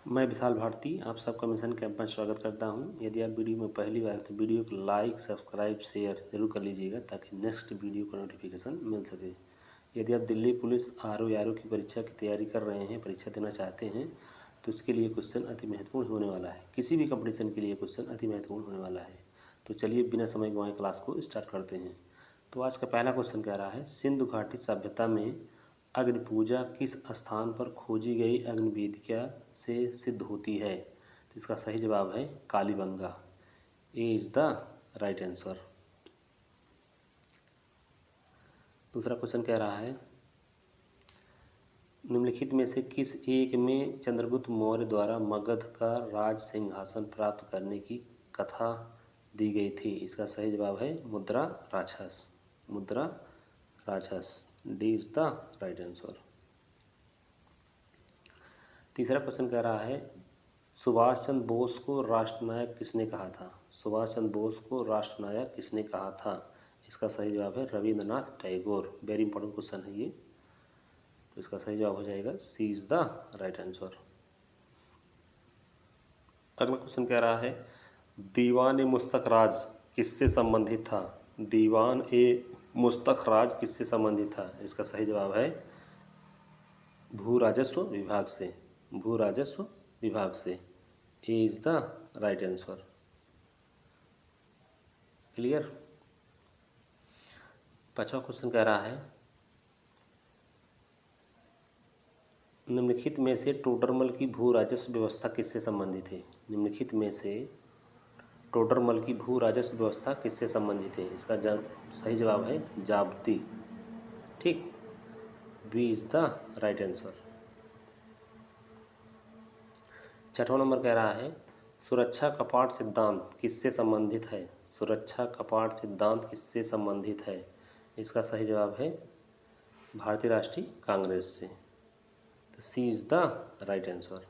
मैं विशाल भारती आप सबका मिशन कैंप में स्वागत करता हूं। यदि आप वीडियो में पहली बार तो वीडियो को लाइक सब्सक्राइब शेयर जरूर कर लीजिएगा ताकि नेक्स्ट वीडियो का नोटिफिकेशन मिल सके। यदि आप दिल्ली पुलिस आरओ की परीक्षा की तैयारी कर रहे हैं, परीक्षा देना चाहते हैं, तो उसके लिए क्वेश्चन अति महत्वपूर्ण होने वाला है। किसी भी कंपटीशन के लिए क्वेश्चन अति महत्वपूर्ण होने वाला है। तो चलिए बिना समय गंवाए क्लास को स्टार्ट करते हैं। तो आज का पहला क्वेश्चन कह रहा है, सिंधु घाटी सभ्यता में अग्नि पूजा किस स्थान पर खोजी गई अग्नि वेदिका से सिद्ध होती है? तो इसका सही जवाब है कालीबंगा। ए इज द राइट आंसर। दूसरा क्वेश्चन कह रहा है, निम्नलिखित में से किस एक में चंद्रगुप्त मौर्य द्वारा मगध का राज सिंहासन प्राप्त करने की कथा दी गई थी? इसका सही जवाब है मुद्रा राक्षस। मुद्रा राक्षस, D is the right answer. तीसरा क्वेश्चन कह रहा है, सुभाष चंद्र बोस को राष्ट्रनायक किसने कहा था? सुभाष चंद्र बोस को राष्ट्रनायक किसने कहा था? इसका सही जवाब है Rabindranath Tagore. Very important question है ये, तो इसका सही जवाब हो जाएगा सी इज द राइट आंसर। अगला क्वेश्चन कह रहा है, दीवान ए मुस्तक राज किससे संबंधित था? दीवान ए मुस्तक राज किससे संबंधित था? इसका सही जवाब है भू राजस्व विभाग से। भू राजस्व विभाग से, A is the right answer. Clear. पांचवा क्वेश्चन कह रहा है, निम्नलिखित में से टोडरमल की भू राजस्व व्यवस्था किससे संबंधित है? निम्नलिखित में से टोडरमल की भू राजस्व व्यवस्था किससे संबंधित है? इसका सही जवाब है जाब्ती। ठीक, B is the right answer. छठवां नंबर कह रहा है, सुरक्षा कपाट सिद्धांत किससे संबंधित है? सुरक्षा कपाट सिद्धांत किससे संबंधित है? इसका सही जवाब है भारतीय राष्ट्रीय कांग्रेस से। तो C is the right answer.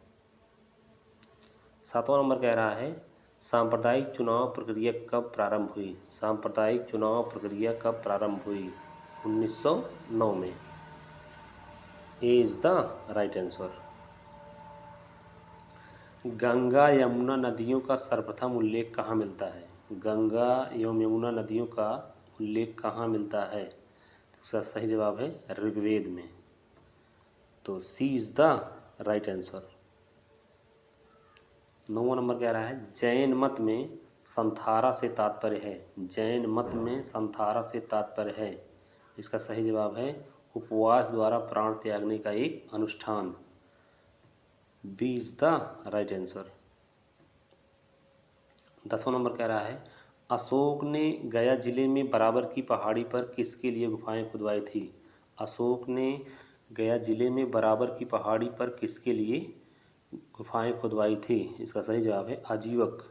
सातवां नंबर कह रहा है, सांप्रदायिक चुनाव प्रक्रिया कब प्रारंभ हुई? सांप्रदायिक चुनाव प्रक्रिया कब प्रारंभ हुई? 1909 में। A is the right answer. Ganga Yamuna नदियों का सर्वप्रथम उल्लेख कहाँ मिलता है? गंगा एवं यमुना नदियों का उल्लेख कहाँ मिलता है? इसका सही जवाब है ऋग्वेद में। तो C is the right answer. 9वां नंबर कह रहा है, जैन मत में संथारा से तात्पर्य है? जैन मत में संथारा से तात्पर्य है? इसका सही जवाब है उपवास द्वारा प्राण त्यागने का एक अनुष्ठान। B is the right answer. 10वां नंबर कह रहा है, अशोक ने गया जिले में बराबर की पहाड़ी पर किसके लिए गुफाएं खुदवाई थी? अशोक ने गया जिले में बराबर की पहाड़ी पर किसके लिए गुफाएं खुदवाई थी? इसका सही जवाब है Ajivaka.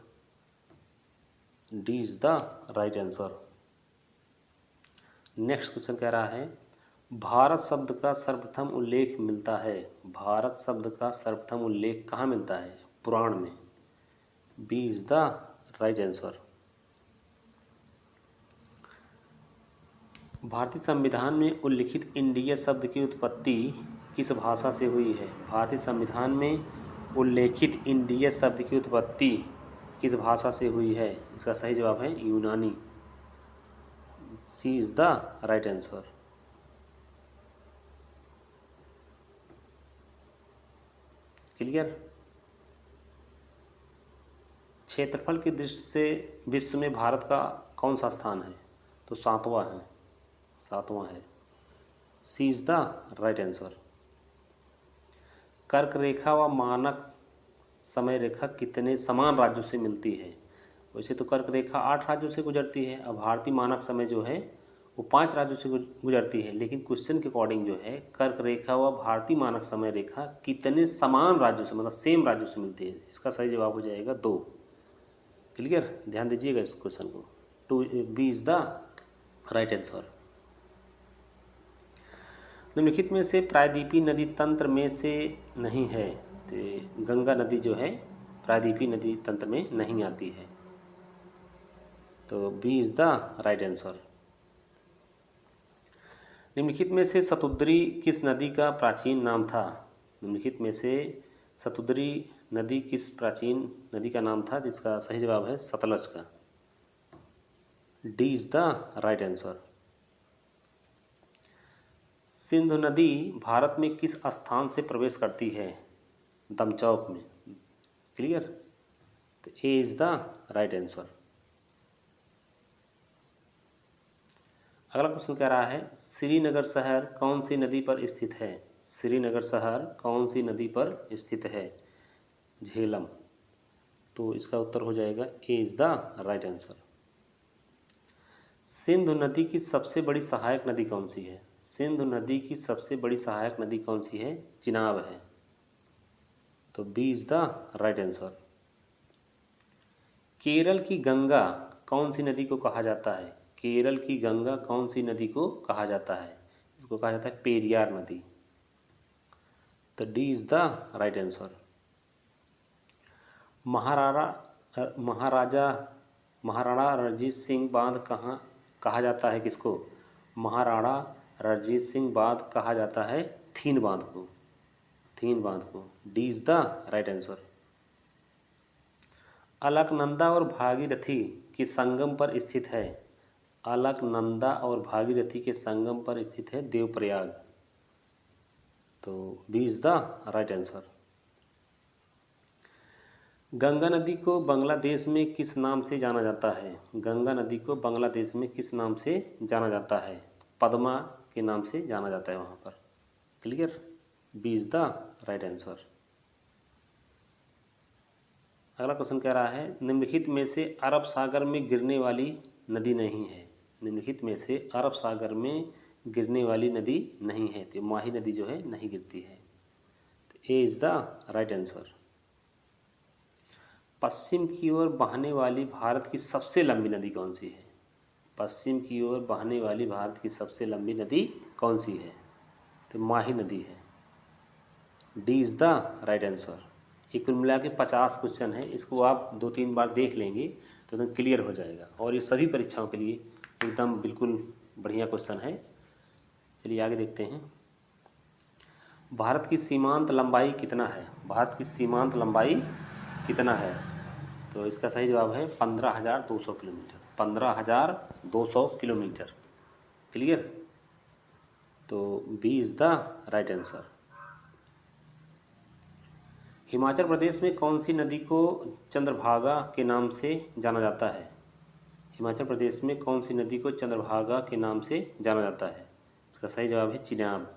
D is the right answer. Next question कह रहा है, भारत शब्द का सर्वप्रथम उल्लेख मिलता है? भारत शब्द का सर्वप्रथम उल्लेख कहाँ मिलता है? पुराण में। B is the right answer. भारतीय संविधान में उल्लिखित इंडिया शब्द की उत्पत्ति किस भाषा से हुई है? भारतीय संविधान में उल्लेखित इंडिया शब्द की उत्पत्ति किस भाषा से हुई है? इसका सही जवाब है यूनानी। C is the right answer. Clear. क्षेत्रफल की दृष्टि से विश्व में भारत का कौन सा स्थान है? तो सातवां है। सातवां है। सी इज द राइट आंसर। कर्क रेखा व मानक समय रेखा कितने समान राज्यों से मिलती है? वैसे तो कर्क रेखा 8 राज्यों से गुजरती है, अब भारतीय मानक समय जो है वो 5 राज्यों से गुजरती है, लेकिन क्वेश्चन के अकॉर्डिंग जो है कर्क रेखा व भारतीय मानक समय रेखा कितने समान राज्यों से, मतलब सेम राज्यों से मिलती है? इसका सही जवाब हो जाएगा 2। क्लियर, ध्यान दीजिएगा इस क्वेश्चन को। 2 B is the right answer. निम्नलिखित में से प्रायद्वीपीय नदी तंत्र में से नहीं है? तो गंगा नदी जो है प्रायद्वीपीय नदी तंत्र में नहीं आती है, तो B is the right answer. निम्नलिखित में से शतुद्री किस नदी का प्राचीन नाम था? निम्नलिखित में से सतुद्री नदी किस प्राचीन नदी का नाम था, जिसका सही जवाब है सतलज का। D is the right answer. Sindhu नदी भारत में किस स्थान से प्रवेश करती है, दमचौक में। क्लियर, तो ए इज द राइट आंसर। अगला क्वेश्चन कह रहा है श्रीनगर शहर कौन सी नदी पर स्थित है। श्रीनगर शहर कौन सी नदी पर स्थित है, झेलम। तो इसका उत्तर हो जाएगा A is the right answer. Sindhu नदी की सबसे बड़ी सहायक नदी कौन सी है। सिंधु नदी की सबसे बड़ी सहायक नदी कौन सी है, चिनाब है। तो B is the right answer. Kerala की गंगा कौन सी नदी को कहा जाता है। केरल की गंगा कौन सी नदी को कहा जाता है, इसको कहा जाता है पेरियार नदी। तो D is the right answer. Maharaja Maharana Ranjit Singh बांध कहाँ कहा जाता है किसको। महाराणा रणजीत सिंह बांध कहा जाता है थीन बांध को। थीन बांध को। D is the right answer. Alaknanda और भागीरथी के संगम पर स्थित है। अलकनंदा और भागीरथी के संगम पर स्थित है देवप्रयाग। तो B is the right answer. Ganga नदी को बांग्लादेश में किस नाम से जाना जाता है। गंगा नदी को बांग्लादेश में किस नाम से जाना जाता है, पद्मा के नाम से जाना जाता है वहाँ पर। Clear, B is the right answer. अगला क्वेश्चन कह रहा है निम्नलिखित में से अरब सागर में गिरने वाली नदी नहीं है। निम्नलिखित में से अरब सागर में गिरने वाली नदी नहीं है, तो माही नदी जो है नहीं गिरती है। तो ए इज द राइट आंसर। पश्चिम की ओर बहने वाली भारत की सबसे लंबी नदी कौन सी है। पश्चिम की ओर बहने वाली भारत की सबसे लंबी नदी कौन सी है, तो माही नदी है। D is the right answer. ये कुल मिला के 50 क्वेश्चन है, इसको आप 2-3 बार देख लेंगे तो एकदम क्लियर हो जाएगा, और ये सभी परीक्षाओं के लिए एकदम बिल्कुल बढ़िया क्वेश्चन है। चलिए आगे देखते हैं। भारत की सीमांत लंबाई कितना है। भारत की सीमांत लंबाई कितना है, तो इसका सही जवाब है 15,200 किलोमीटर। 15,200 किलोमीटर। क्लियर, तो B is the right answer. Himachal Pradesh में कौन सी नदी को चंद्रभागा के नाम से जाना जाता है। हिमाचल प्रदेश में कौन सी नदी को चंद्रभागा के नाम से जाना जाता है, इसका सही जवाब है चिनाब।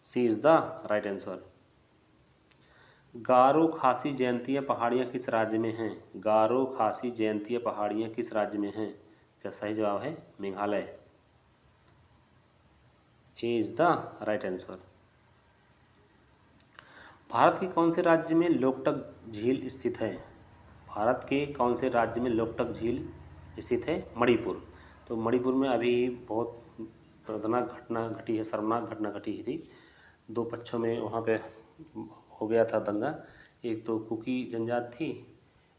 सी इज द राइट आंसर। गारो खासी जयंतीय पहाड़ियाँ किस राज्य में हैं। गारो खासी जयंतीय पहाड़ियाँ किस राज्य में हैं, इसका सही जवाब है Meghalaya. A is the right answer. Bharat के कौन से राज्य में लोकटक झील स्थित है। भारत के कौन से राज्य में लोकटक झील स्थित है, मणिपुर। तो मणिपुर में अभी बहुत दर्दनाक घटना घटी है, शर्मनाक घटना घटी थी। 2 पक्षों में वहाँ पे हो गया था दंगा। एक तो कुकी जनजाति थी,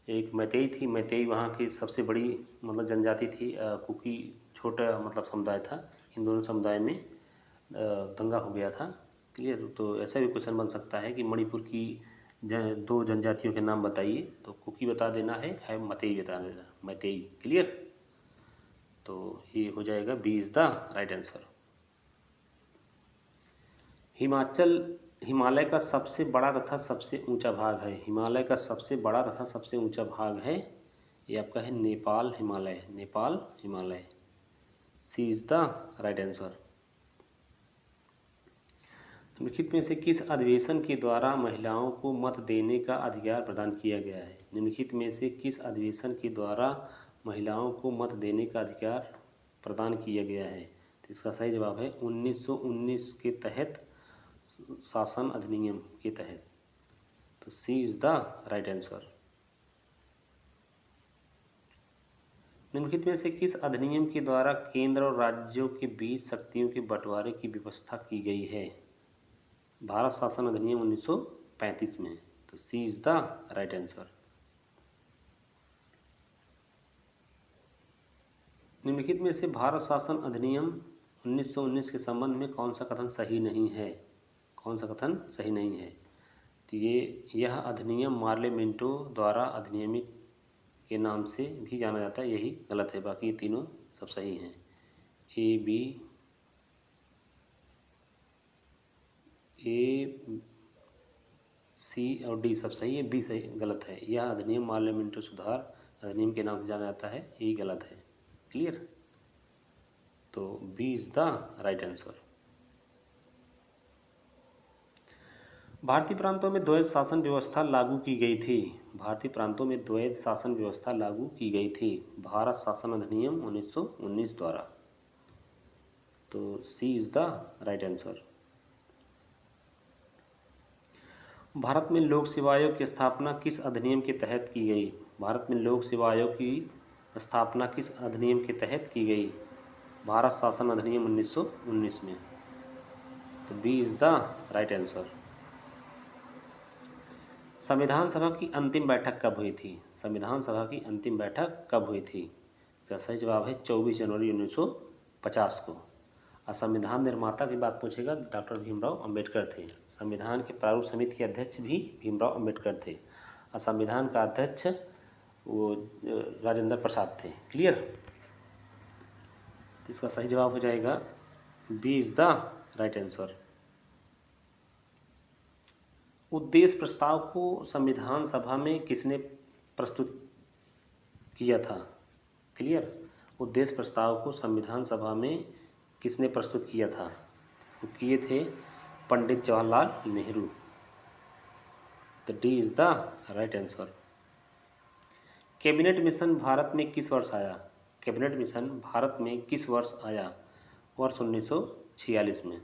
एक मैतेई थी। मैतेई वहाँ की सबसे बड़ी मतलब जनजाति थी, कुकी छोटा मतलब समुदाय था। इन दोनों समुदाय में दंगा हो गया था। क्लियर, तो ऐसा भी क्वेश्चन बन सकता है कि मणिपुर की 2 जनजातियों के नाम बताइए, तो कुकी बता देना है मैतेई बता देना, मैतेई। क्लियर, तो ये हो जाएगा B is the right answer. Himalaya का सबसे बड़ा तथा सबसे ऊंचा भाग है। हिमालय का सबसे बड़ा तथा सबसे ऊंचा भाग है, ये आपका है नेपाल हिमालय। नेपाल हिमालय। सी इज द राइट आंसर। निम्नलिखित में से किस अधिवेशन के द्वारा महिलाओं को मत देने का अधिकार प्रदान किया गया है। निम्नलिखित में से किस अधिवेशन के द्वारा महिलाओं को मत देने का अधिकार प्रदान किया गया है, तो इसका सही जवाब है 1919 के तहत, शासन अधिनियम के तहत। तो C is the right answer. निम्नलिखित में से किस अधिनियम के द्वारा केंद्र और राज्यों के बीच शक्तियों के बंटवारे की व्यवस्था की गई है। भारत शासन अधिनियम 1935 में। तो C is the right answer. निम्नलिखित में से भारत शासन अधिनियम 1919 के संबंध में कौन सा कथन सही नहीं है। कौन सा कथन सही नहीं है, तो यह अधिनियम मार्ले मिंटो द्वारा अधिनियमित के नाम से भी जाना जाता है, यही गलत है, बाकी ये तीनों सब सही हैं। ए सी और डी सब सही है, बी सही गलत है। यह अधिनियम मार्ले मिंटो सुधार अधिनियम के नाम से जाना जाता है, यही गलत है। क्लियर? तो B is the right answer. भारतीय प्रांतों में द्वैध शासन व्यवस्था लागू की गई थी। भारतीय प्रांतों में द्वैध शासन व्यवस्था लागू की गई थी भारत शासन अधिनियम 1919 द्वारा। तो C is the right answer. Bharat में लोक सेवा आयोग की स्थापना किस अधिनियम के तहत की गई? भारत में लोक सेवा आयोग की स्थापना किस अधिनियम के तहत की गई? भारत शासन अधिनियम 1919 में। तो B is the right answer. संविधान सभा की अंतिम बैठक कब हुई थी? संविधान सभा की अंतिम बैठक कब हुई थी? इसका सही जवाब है 24 जनवरी 1950 को। और संविधान निर्माता की बात पूछेगा, डॉक्टर भीमराव अंबेडकर थे। संविधान के प्रारूप समिति के अध्यक्ष भी भीमराव अंबेडकर थे और संविधान का अध्यक्ष वो राजेंद्र प्रसाद थे। क्लियर? तो इसका सही जवाब हो जाएगा B is the right answer. उद्देश्य प्रस्ताव को संविधान सभा में किसने प्रस्तुत किया था? क्लियर? उद्देश्य प्रस्ताव को संविधान सभा में किसने प्रस्तुत किया था? इसको किए थे पंडित जवाहरलाल नेहरू। तो D is the right answer. Cabinet mission Bharat में किस वर्ष आया? कैबिनेट मिशन भारत में किस वर्ष आया? वर्ष 1946 में।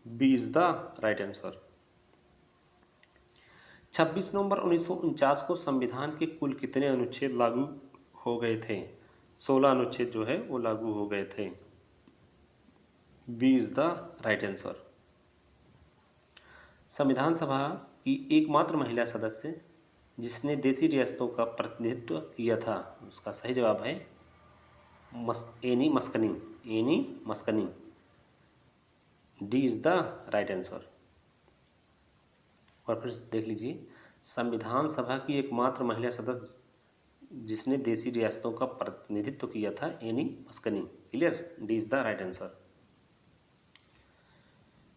B is the right answer. 26 नवंबर 1949 को संविधान के कुल कितने अनुच्छेद लागू हो गए थे? 16 अनुच्छेद जो है वो लागू हो गए थे। B is the right answer. संविधान सभा की एकमात्र महिला सदस्य जिसने देशी रियासतों का प्रतिनिधित्व किया था, उसका सही जवाब है Annie Mascarene. Annie Mascarene. D is the right answer. और फिर देख लीजिए, संविधान सभा की एकमात्र महिला सदस्य जिसने देशी रियासतों का प्रतिनिधित्व किया था, Annie Mascarene. Clear? D is the right answer.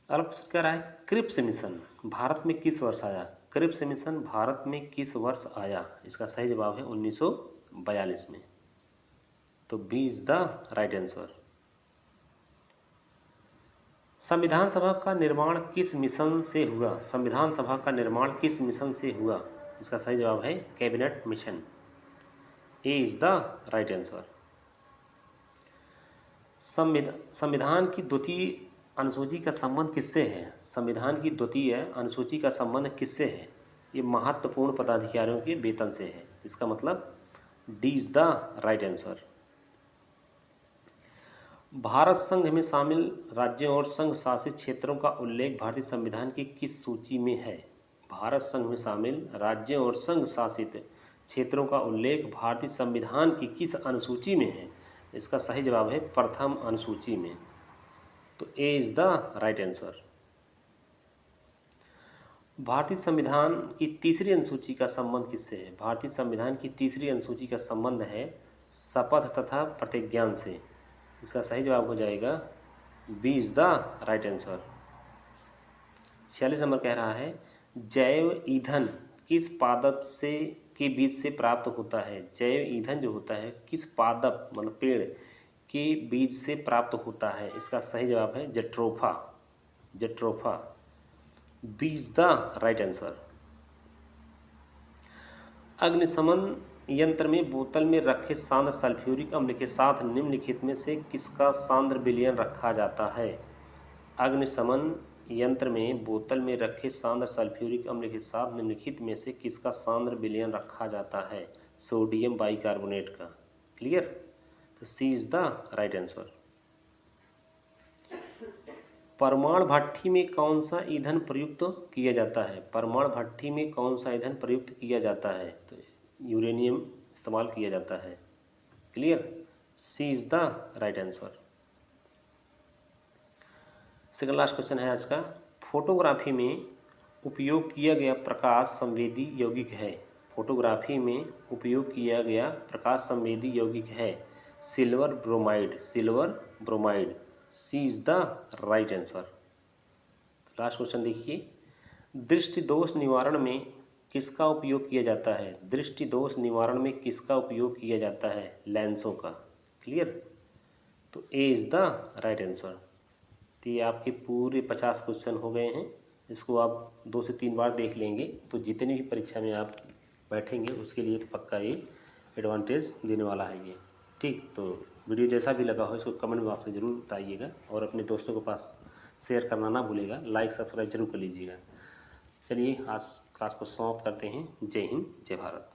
अगला प्रश्न कह रहा है क्रिप्स मिशन भारत में किस वर्ष आया? क्रिप्स मिशन भारत में किस वर्ष आया? इसका सही जवाब है 1942 में। तो B is the right answer. संविधान सभा का निर्माण किस मिशन से हुआ? संविधान सभा का निर्माण किस मिशन से हुआ? इसका सही जवाब है cabinet mission. A is the right answer. संविधान की द्वितीय अनुसूची का संबंध किससे है? संविधान की द्वितीय अनुसूची का संबंध किससे है? ये महत्वपूर्ण पदाधिकारियों के वेतन से है। इसका मतलब D is the right answer. Bharat संघ में शामिल राज्यों और संघ शासित क्षेत्रों का उल्लेख भारतीय संविधान की किस सूची में है? भारत संघ में शामिल राज्यों और संघ शासित क्षेत्रों का उल्लेख भारतीय संविधान की किस अनुसूची में है? इसका सही जवाब है प्रथम अनुसूची में। तो ए इज द राइट आंसर। भारतीय संविधान की तीसरी अनुसूची का संबंध किससे है? भारतीय संविधान की तीसरी अनुसूची का संबंध है शपथ तथा प्रतिज्ञान से। इसका सही जवाब हो जाएगा B is the right answer. 46 number कह रहा है जैव ईंधन किस पादप से के बीज से प्राप्त होता है? जैव ईंधन जो होता है किस पादप मतलब पेड़ के बीज से प्राप्त होता है? इसका सही जवाब है jatropha. Jatropha. B is the right answer. अग्निशमन यंत्र में बोतल में रखे सांद्र सल्फ्यूरिक अम्ल के साथ निम्नलिखित में से किसका सांद्र विलयन रखा जाता है? अग्निशमन यंत्र में बोतल में रखे सांद्र सल्फ्यूरिक अम्ल के साथ निम्नलिखित में से किसका सांद्र विलयन रखा जाता है? सोडियम बाइकार्बोनेट का। क्लियर? तो C is the right answer. परमाणु भट्ठी में कौन सा ईंधन प्रयुक्त किया जाता है? परमाणु भट्ठी में कौन सा ईंधन प्रयुक्त किया जाता है? तो यूरेनियम इस्तेमाल किया जाता है। Clear? C is the right answer. Second last question है आज का। फोटोग्राफी में उपयोग किया गया प्रकाश संवेदी यौगिक है? फोटोग्राफी में उपयोग किया गया प्रकाश संवेदी यौगिक है silver bromide. Silver bromide, C is the right answer. Last question देखिए, दृष्टि दोष निवारण में किसका उपयोग किया जाता है? दृष्टि दोष निवारण में किसका उपयोग किया जाता है? लेंसों का। क्लियर? तो A is the right answer. तो ये आपके पूरे 50 क्वेश्चन हो गए हैं। इसको आप 2 से 3 बार देख लेंगे तो जितनी भी परीक्षा में आप बैठेंगे उसके लिए पक्का ये एडवांटेज देने वाला है ये। ठीक, तो वीडियो जैसा भी लगा हो इसको कमेंट बॉक्स में ज़रूर बताइएगा और अपने दोस्तों के पास शेयर करना ना भूलिएगा, लाइक सब्सक्राइब जरूर कर लीजिएगा। चलिए आज क्लास को समाप्त करते हैं। जय हिंद, जय भारत।